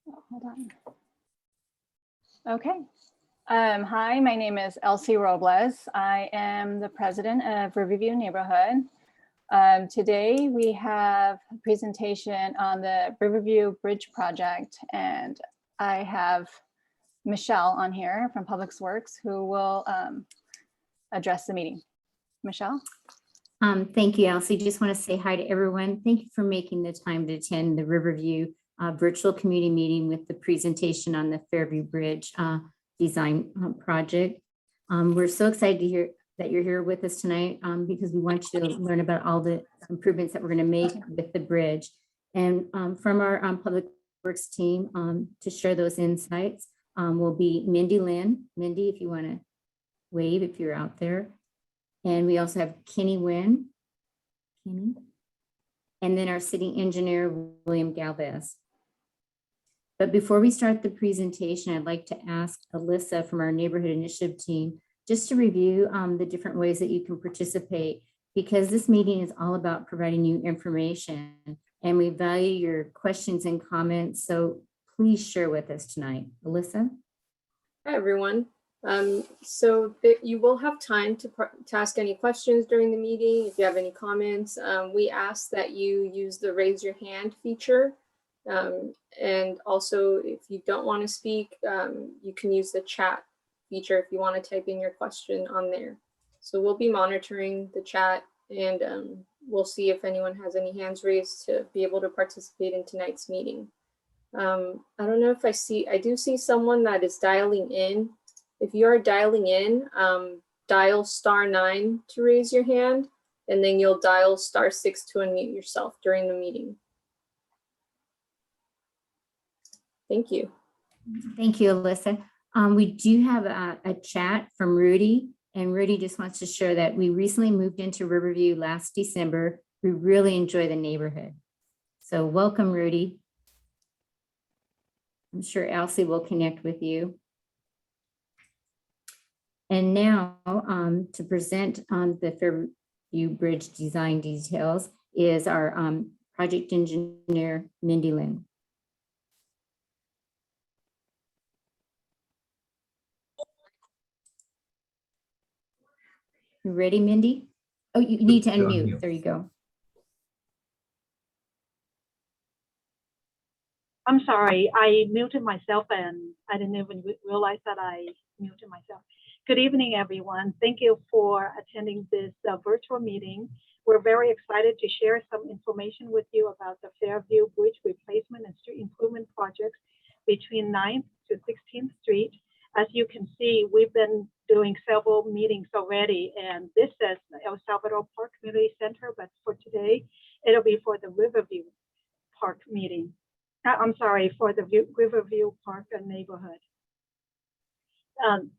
Oh, hold on. Okay. Hi, my name is Elsie Robles. I am the president of Riverview Neighborhood. Today we have a presentation on the Riverview Bridge Project, and I have Michelle on here from Public Works who will address the meeting. Michelle? Thank you, Elsie. Just want to say hi to everyone. Thank you for making the time to attend the Riverview virtual community meeting with the presentation on the Fairview Bridge design project. We're so excited to hear that you're here with us tonight because we want you to learn about all the improvements that we're going to make with the bridge. And from our Public Works team to share those insights will be Mindy Lynn. Mindy, if you want to wave if you're out there. And we also have Kenny Wynn. Kenny. And then our city engineer, William Galvez. But before we start the presentation, I'd like to ask Alyssa from our neighborhood initiative team just to review the different ways that you can participate, because this meeting is all about providing you information and we value your questions and comments. So please share with us tonight. Alyssa? Hi, everyone. So you will have time to ask any questions during the meeting. If you have any comments, we ask that you use the raise your hand feature. And also, if you don't want to speak, you can use the chat feature if you want to type in your question on there. So we'll be monitoring the chat and we'll see if anyone has any hands raised to be able to participate in tonight's meeting. I don't know if I do see someone that is dialing in. If you are dialing in, dial *9 to raise your hand, and then you'll dial *6 to unmute yourself during the meeting. Thank you. Thank you, Alyssa. We do have a chat from Rudy, and Rudy just wants to share that we recently moved into Riverview last December. We really enjoy the neighborhood. So welcome, Rudy. I'm sure Elsie will connect with you. And now to present on the Fairview Bridge design details is our project engineer, Mindy Lynn. You ready, Mindy? Oh, you need to unmute. There you go. I'm sorry, I muted myself and I didn't even realize that I muted myself. Good evening, everyone. Thank you for attending this virtual meeting. We're very excited to share some information with you about the Fairview Bridge replacement and street improvement projects between 9th to 16th Street. As you can see, we've been doing several meetings already, and this says El Salvador Park Community Center, but for today, it'll be for the Riverview Park meeting. I'm sorry, for the Riverview Park neighborhood.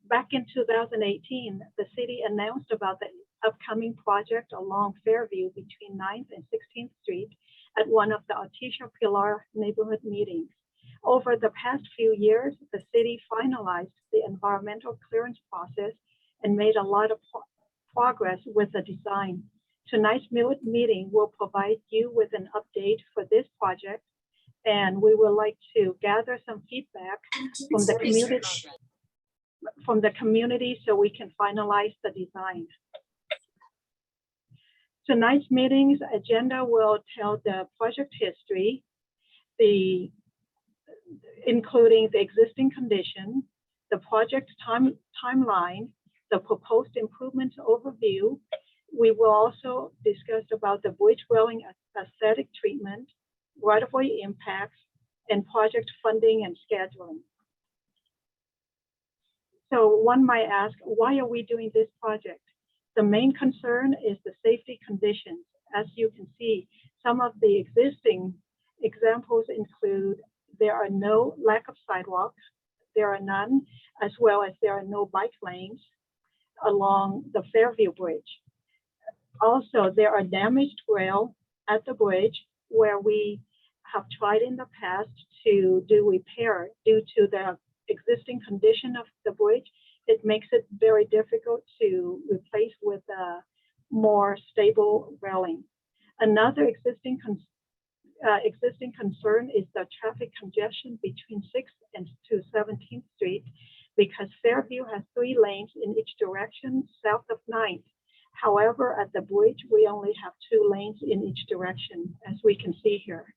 Back in 2018, the city announced about the upcoming project along Fairview between 9th and 16th Street at one of the Artesia Pilar neighborhood meetings. Over the past few years, the city finalized the environmental clearance process and made a lot of progress with the design. Tonight's meeting will provide you with an update for this project, and we would like to gather some feedback from the community so we can finalize the design. Tonight's meeting's agenda will tell the project history, including the existing condition, the project timeline, the proposed improvements overview. We will also discuss about the bridge railing aesthetic treatment, right-of-way impacts, and project funding and scheduling. So one might ask, why are we doing this project? The main concern is the safety conditions. As you can see, some of the existing examples include there are no lack of sidewalks, there are none, as well as there are no bike lanes along the Fairview Bridge. Also, there are damaged rail at the bridge where we have tried in the past to do repair due to the existing condition of the bridge. It makes it very difficult to replace with a more stable railing. Another existing existing concern is the traffic congestion between 6th and to 17th Street, because Fairview has 3 lanes in each direction south of 9th. However, at the bridge, we only have 2 lanes in each direction, as we can see here.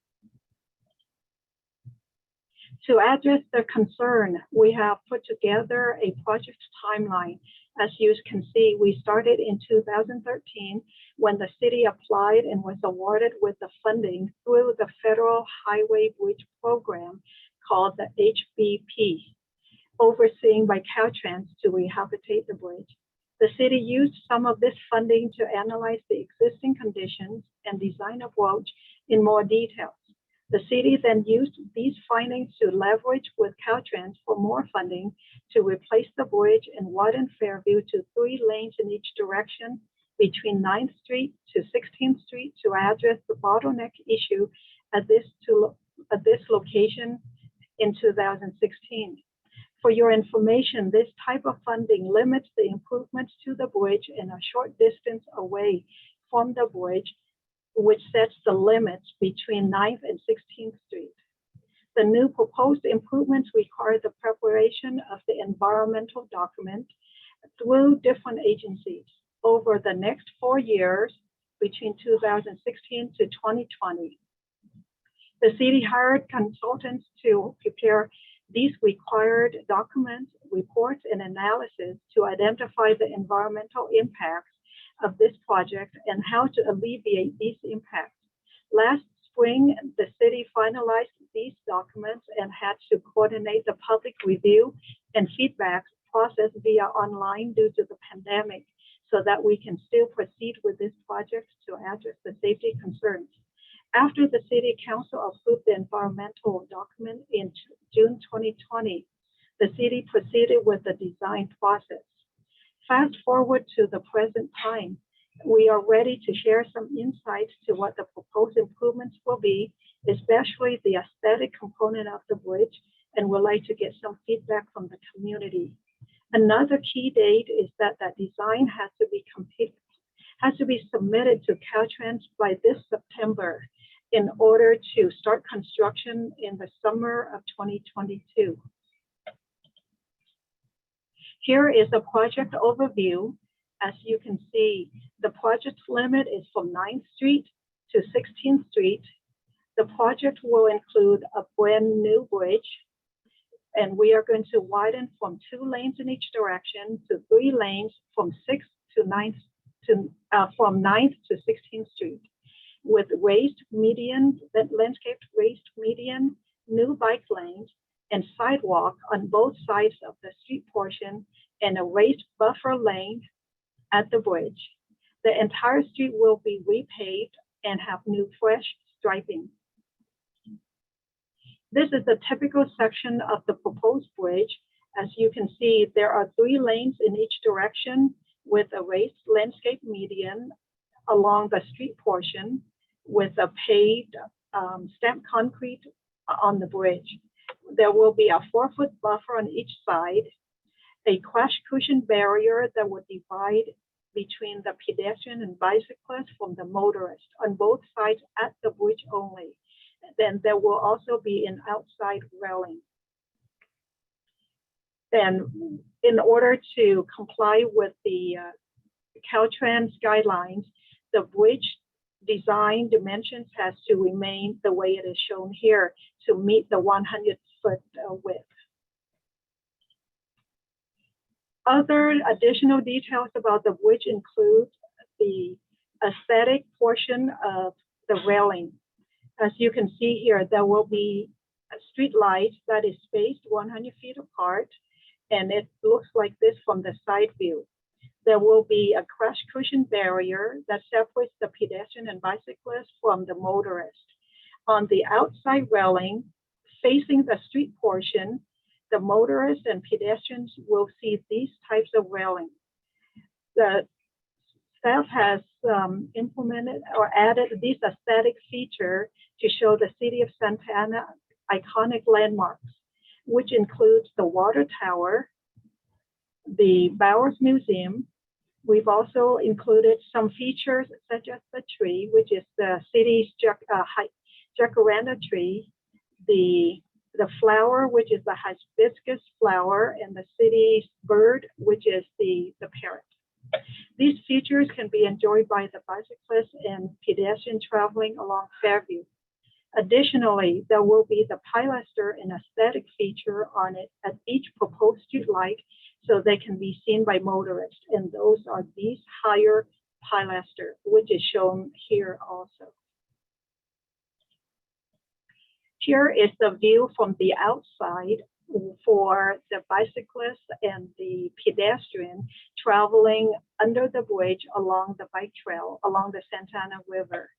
To address the concern, we have put together a project timeline. As you can see, we started in 2013 when the city applied and was awarded with the funding through the Federal Highway Bridge Program called the HBP, overseen by Caltrans to rehabilitate the bridge. The city used some of this funding to analyze the existing conditions and design a bridge in more detail. The city then used these findings to leverage with Caltrans for more funding to replace the bridge and widen Fairview to 3 lanes in each direction between 9th Street to 16th Street to address the bottleneck issue at this location in 2016. For your information, this type of funding limits the improvements to the bridge in a short distance away from the bridge, which sets the limits between 9th and 16th Street. The new proposed improvements require the preparation of the environmental document through different agencies over the next 4 years between 2016 to 2020. The city hired consultants to prepare these required documents, reports, and analysis to identify the environmental impacts of this project and how to alleviate these impacts. Last spring, the city finalized these documents and had to coordinate the public review and feedback process via online due to the pandemic so that we can still proceed with this project to address the safety concerns. After the city council approved the environmental document in June 2020, the city proceeded with the design process. Fast forward to the present time, we are ready to share some insights to what the proposed improvements will be, especially the aesthetic component of the bridge, and would like to get some feedback from the community. Another key date is that design has to be submitted to Caltrans by this September in order to start construction in the summer of 2022. Here is a project overview. As you can see, the project limit is from 9th Street to 16th Street. The project will include a brand new bridge, and we are going to widen from 2 lanes in each direction to 3 lanes from 6th to 9th from 9th to 16th Street, with raised median, landscaped raised median, new bike lanes, and sidewalk on both sides of the street portion, and a raised buffer lane at the bridge. The entire street will be repaved and have new fresh striping. This is a typical section of the proposed bridge. As you can see, there are 3 lanes in each direction with a raised landscape median along the street portion with a paved stamped concrete on the bridge. There will be a 4-foot buffer on each side, a crash cushion barrier that would divide between the pedestrian and bicyclist from the motorist on both sides at the bridge only. Then there will also be an outside railing. Then in order to comply with the Caltrans guidelines, the bridge design dimensions has to remain the way it is shown here to meet the 100-foot width. Other additional details about the bridge include the aesthetic portion of the railing. As you can see here, there will be a street light that is spaced 100 feet apart, and it looks like this from the side view. There will be a crash cushion barrier that separates the pedestrian and bicyclist from the motorist. On the outside railing, facing the street portion, the motorists and pedestrians will see these types of railing. The staff has implemented or added this aesthetic feature to show the city of Santa Ana iconic landmarks, which includes the water tower, the Bowers Museum. We've also included some features such as the tree, which is the city's jacaranda tree, the flower, which is the hibiscus flower, and the city's bird, which is the parrot. These features can be enjoyed by the bicyclists and pedestrian traveling along Fairview. Additionally, there will be the pilaster and aesthetic feature on it at each proposed street light, so they can be seen by motorists. And those are these higher pilaster, which is shown here also. Here is the view from the outside for the bicyclists and the pedestrian traveling under the bridge along the bike trail along the Santa Ana River.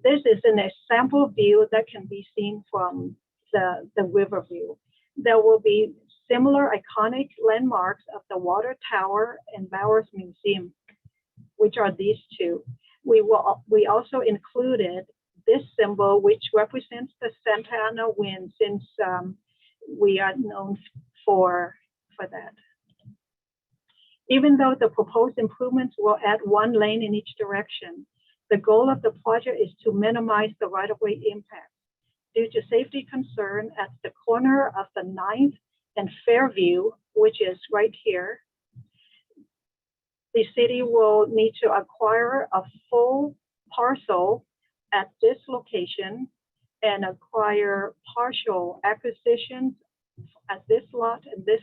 This is an example view that can be seen from the Riverview. There will be similar iconic landmarks of the Water Tower and Bowers Museum, which are these two. We also included this symbol, which represents the Santa Ana wind, since we are known for that. Even though the proposed improvements will add one lane in each direction, the goal of the project is to minimize the right-of-way impact. Due to safety concern at the corner of the 9th and Fairview, which is right here, the city will need to acquire a full parcel at this location and acquire partial acquisitions at this lot and this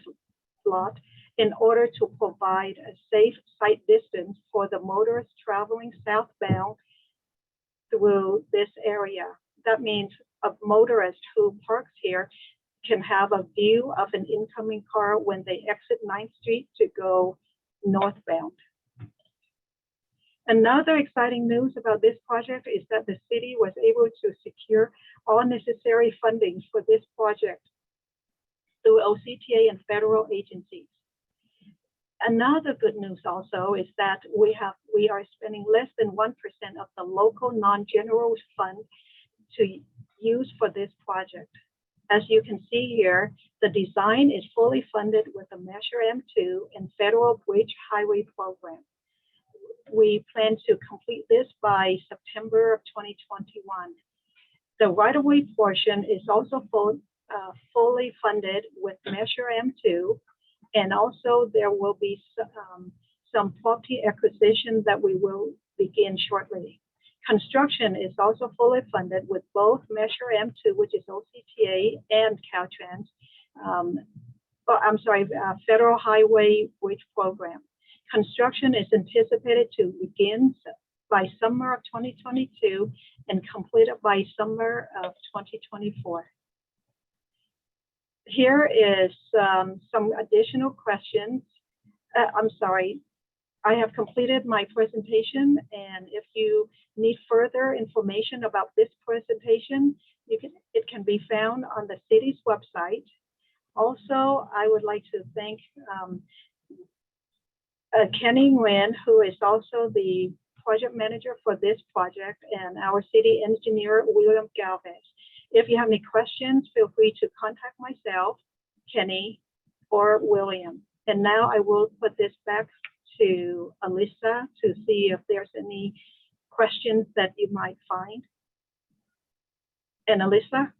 lot in order to provide a safe sight distance for the motorists traveling southbound through this area. That means a motorist who parks here can have a view of an incoming car when they exit 9th Street to go northbound. Another exciting news about this project is that the city was able to secure all necessary funding for this project through OCTA and federal agencies. Another good news also is that we are spending less than 1% of the local non-general fund to use for this project. As you can see here, the design is fully funded with the Measure M2 and Federal Bridge Highway Program. We plan to complete this by September of 2021. The right-of-way portion is also fully funded with Measure M2, and also there will be some property acquisition that we will begin shortly. Construction is also fully funded with both Measure M2, which is OCTA, and Caltrans, Federal Highway Bridge Program. Construction is anticipated to begin by summer of 2022 and completed by summer of 2024. Here is some additional questions. I have completed my presentation, and if you need further information about this presentation, it can be found on the city's website. Also, I would like to thank Kenny Nguyen, who is also the project manager for this project, and our city engineer, William Galvez. If you have any questions, feel free to contact myself, Kenny, or William. And now I will put this back to Alyssa to see if there's any questions that you might find. And Alyssa?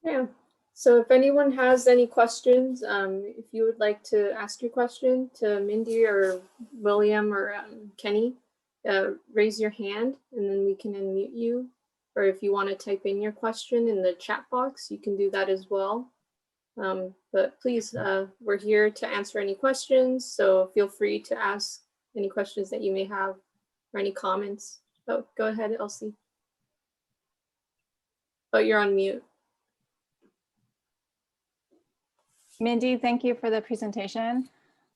Yeah. So if anyone has any questions, if you would like to ask your question to Mindy or William or Kenny, raise your hand and then we can unmute you. Or if you want to type in your question in the chat box, you can do that as well. But please, we're here to answer any questions. So feel free to ask any questions that you may have or any comments. Oh, go ahead, Elsie. Oh, you're on mute. Mindy, thank you for the presentation.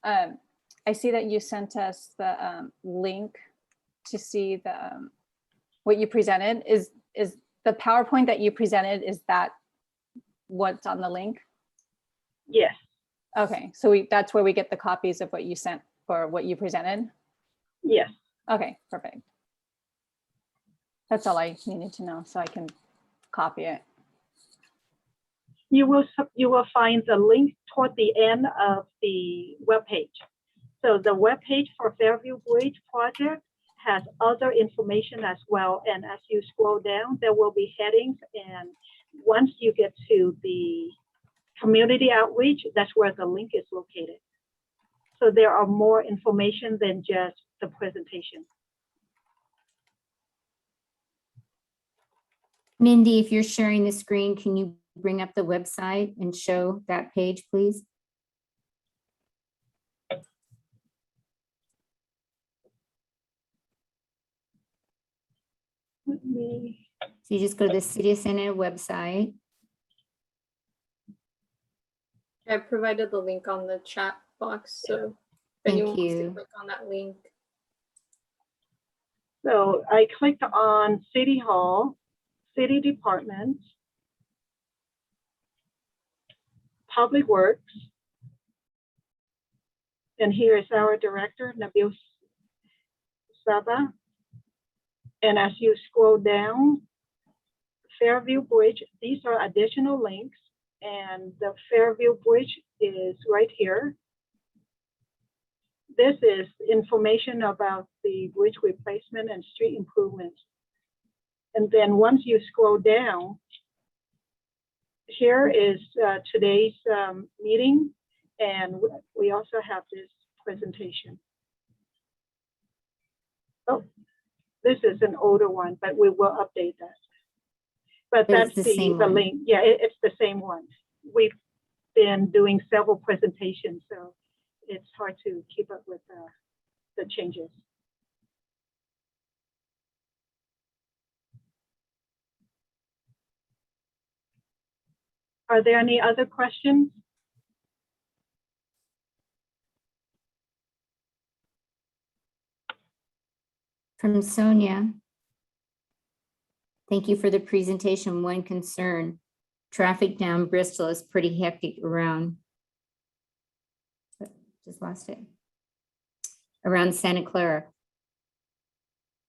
I see that you sent us the link to see the what you presented. Is the PowerPoint that you presented, is that what's on the link? Yes. Okay, so that's where we get the copies of what you sent for what you presented? Yes. Okay, perfect. That's all I needed to know, so I can copy it. You will find the link toward the end of the webpage. So the webpage for Fairview Bridge Project has other information as well. And as you scroll down, there will be headings. And once you get to the community outreach, that's where the link is located. So there are more information than just the presentation. Mindy, if you're sharing the screen, can you bring up the website and show that page, please? Let me, So you just go to the City of Santa Ana website. I provided the link on the chat box, so if Thank anyone wants to you. click on that link. so I clicked on City Hall, City Department, Public Works. And here is our director, Nabil Saba. And as you scroll down, Fairview Bridge, these are additional links. And the Fairview Bridge is right here. This is information about the bridge replacement and street improvements. And then once you scroll down, here is today's meeting. And we also have this presentation. Oh, this is an older one, but we will update that. But But it's that's the same one. link. Yeah, it's the same one. We've been doing several presentations, so it's hard to keep up with the changes. Are there any other questions? From Sonia. Thank you for the presentation. One concern, traffic down Bristol is pretty hectic around. Just lost it. Around Santa Clara.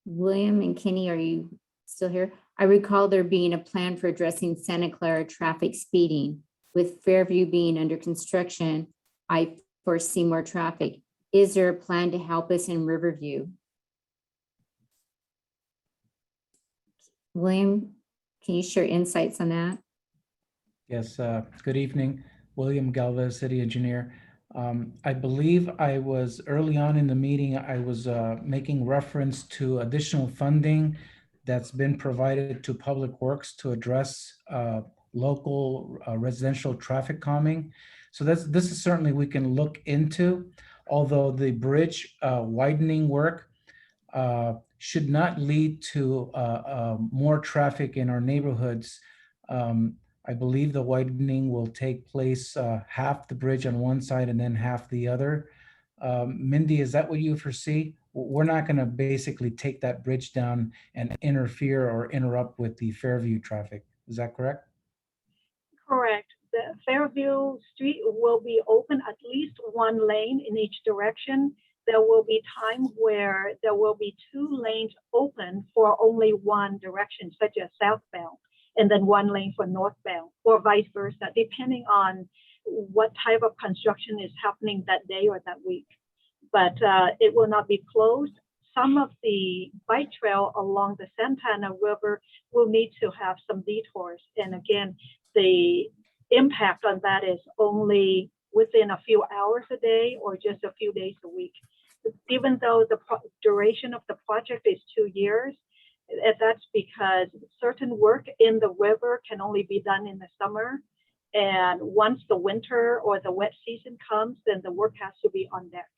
William and Kenny, are you still here? I recall there being a plan for addressing Santa Clara traffic speeding. With Fairview being under construction, I foresee more traffic. Is there a plan to help us in Riverview? William, can you share insights on that? Yes, good evening. William Galvez, City Engineer. I believe I was early on in the meeting, I was making reference to additional funding that's been provided to Public Works to address local residential traffic calming. So this is certainly we can look into, although the bridge widening work should not lead to more traffic in our neighborhoods. I believe the widening will take place half the bridge on one side and then half the other. Mindy, is that what you foresee? We're not going to basically take that bridge down and interfere or interrupt with the Fairview traffic. Is that correct? Correct. The Fairview Street will be open at least one lane in each direction. There will be time where there will be two lanes open for only one direction, such as southbound, and then one lane for northbound, or vice versa, depending on what type of construction is happening that day or that week. But it will not be closed. Some of the bike trail along the Santa Ana River will need to have some detours. And again, the impact on that is only within a few hours a day or just a few days a week. Even though the duration of the project is 2 years, that's because certain work in the river can only be done in the summer. And once the winter or the wet season comes, then the work has to be on deck.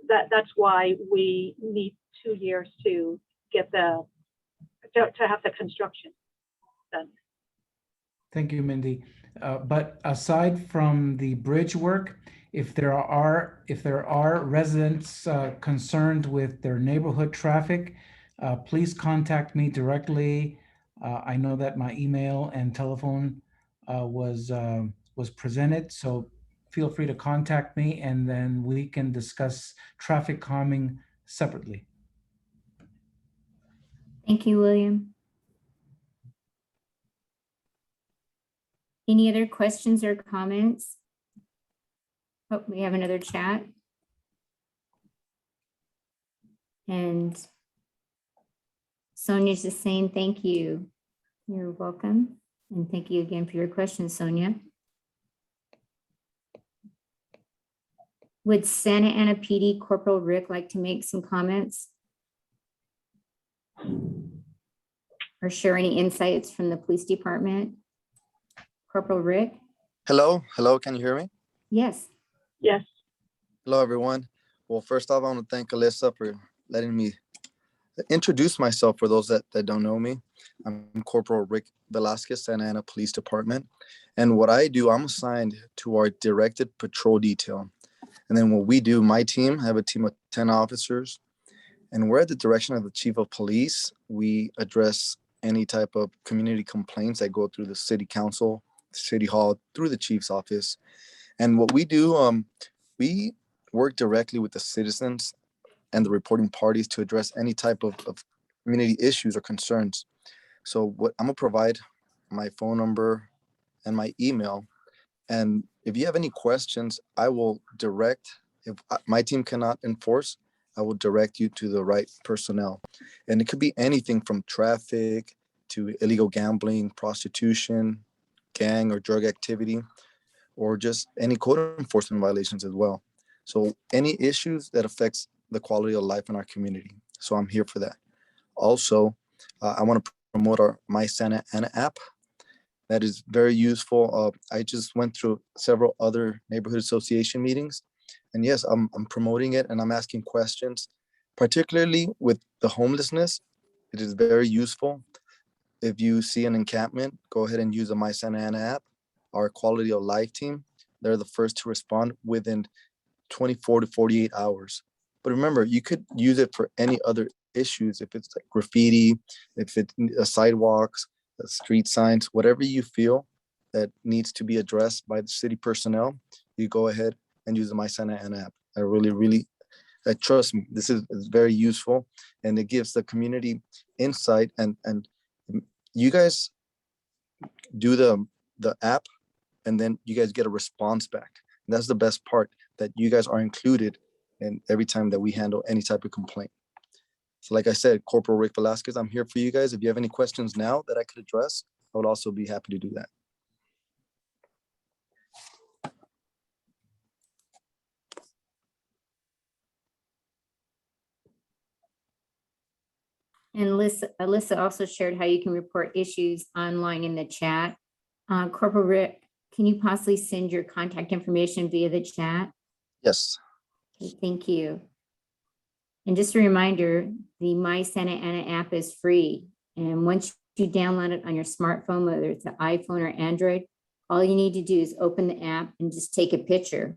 That's why we need 2 years to get to have the construction done. Thank you, Mindy. But aside from the bridge work, if there are residents concerned with their neighborhood traffic, please contact me directly. I know that my email and telephone was presented, so feel free to contact me, and then we can discuss traffic calming separately. Thank you, William. Any other questions or comments? Oh, we have another chat. And Sonia's just saying thank you. You're welcome. And thank you again for your question, Sonia. Would Santa Ana PD Corporal Rick like to make some comments? Or share any insights from the police department? Corporal Rick? Hello, can you hear me? Yes. Yes. Hello, everyone. Well, first off, I want to thank Alyssa for letting me introduce myself for those that don't know me. I'm Corporal Rick Velasquez, Santa Ana Police Department. And what I do, I'm assigned to our directed patrol detail. And then what we do, my team, I have a team of 10 officers, and we're at the direction of the chief of police. We address any type of community complaints that go through the city council, city hall, through the chief's office. And what we do, we work directly with the citizens and the reporting parties to address any type of community issues or concerns. So what I'm gonna provide my phone number and my email. And if you have any questions, I will direct, if my team cannot enforce, I will direct you to the right personnel. And it could be anything from traffic to illegal gambling, prostitution, gang or drug activity, or just any code enforcement violations as well. So any issues that affects the quality of life in our community. So I'm here for that. Also, I want to promote our My Santa Ana app. That is very useful. I just went through several other neighborhood association meetings, and yes, I'm promoting it and I'm asking questions, particularly with the homelessness. It is very useful. If you see an encampment, go ahead and use the My Santa Ana app. Our quality of life team, they're the first to respond within 24 to 48 hours. But remember, you could use it for any other issues. If it's like graffiti, if it's sidewalks, street signs, whatever you feel that needs to be addressed by the city personnel, you go ahead and use the My Santa Ana app. I really, trust me, this is very useful, and it gives the community insight, and you guys do the app, and then you guys get a response back. And that's the best part, that you guys are included in every time that we handle any type of complaint. So like I said, Corporal Rick Velasquez, I'm here for you guys. If you have any questions now that I could address, I would also be happy to do that. And Alyssa also shared how you can report issues online in the chat. Corporal Rick, can you possibly send your contact information via the chat? Yes. Okay, thank you. And just a reminder, the My Santa Ana app is free. And once you download it on your smartphone, whether it's an iPhone or Android, all you need to do is open the app and just take a picture.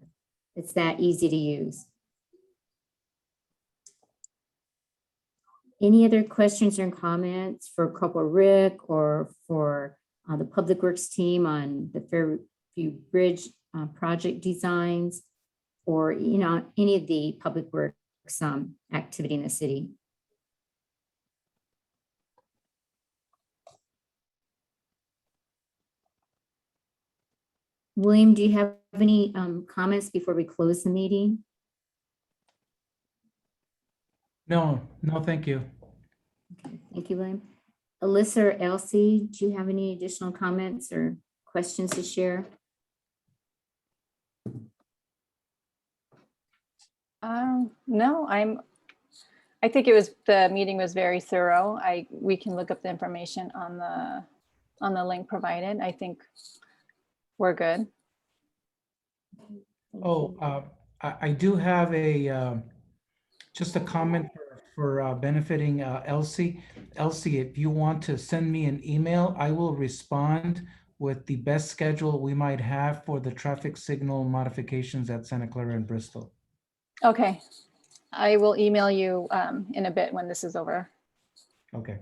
It's that easy to use. Any other questions or comments for Corporal Rick or for the Public Works team on the Fairview Bridge project designs, or any of the Public Works activity in the city? William, do you have any comments before we close the meeting? No, thank you. Okay, thank you, William. Alyssa or Elsie, do you have any additional comments or questions to share? No, I think the meeting was very thorough. We can look up the information on the link provided. I think we're good. Oh, I do have just a comment for benefiting Elsie. Elsie, if you want to send me an email, I will respond with the best schedule we might have for the traffic signal modifications at Santa Clara and Bristol. Okay, I will email you in a bit when this is over. Okay.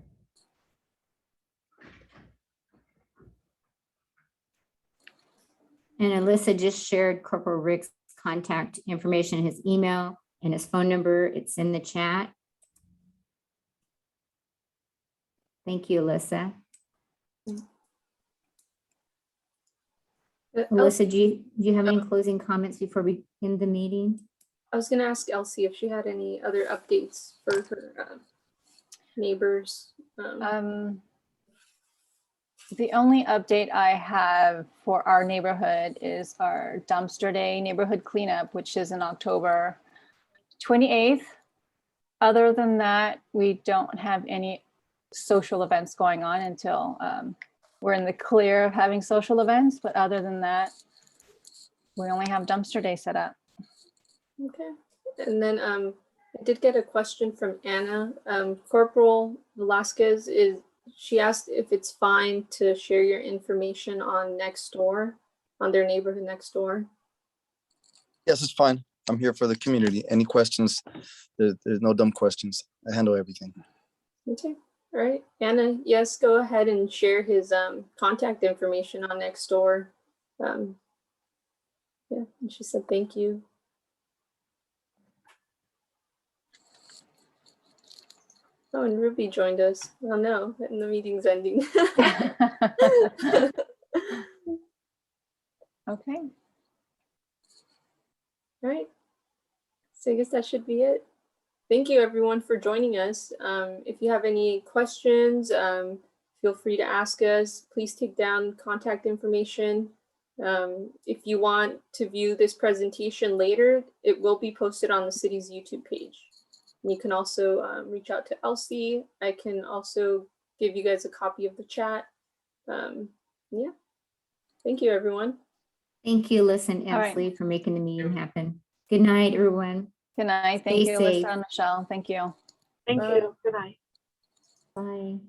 And Alyssa just shared Corporal Rick's contact information, his email and his phone number. It's in the chat. Thank you, Alyssa. Alyssa, do you have any closing comments before we end the meeting? I was going to ask Elsie if she had any other updates for her neighbors? The only update I have for our neighborhood is our dumpster day neighborhood cleanup, which is in October 28th. Other than that, we don't have any social events going on until we're in the clear of having social events. But other than that, we only have dumpster day set up. Okay. And then I did get a question from Anna. Corporal Velasquez she asked if it's fine to share your information on Nextdoor, on their neighborhood next door. Yes, it's fine. I'm here for the community. Any questions? There's no dumb questions. I handle everything. Okay. All right. Anna, yes, go ahead and share his contact information on Nextdoor. Yeah, and she said thank you. Oh, and Ruby joined us. Oh no, and the meeting's ending. Okay. All right. So I guess that should be it. Thank you everyone for joining us. If you have any questions, feel free to ask us. Please take down contact information. If you want to view this presentation later, it will be posted on the city's YouTube page. You can also reach out to Elsie. I can also give you guys a copy of the chat. Yeah, thank you, everyone. Thank you, Alyssa and All right. Elsie, for making the meeting happen. Good night, everyone. Good night. Thank Stay you, safe. Alyssa and Michelle. Thank you. Thank you. Good night. Bye.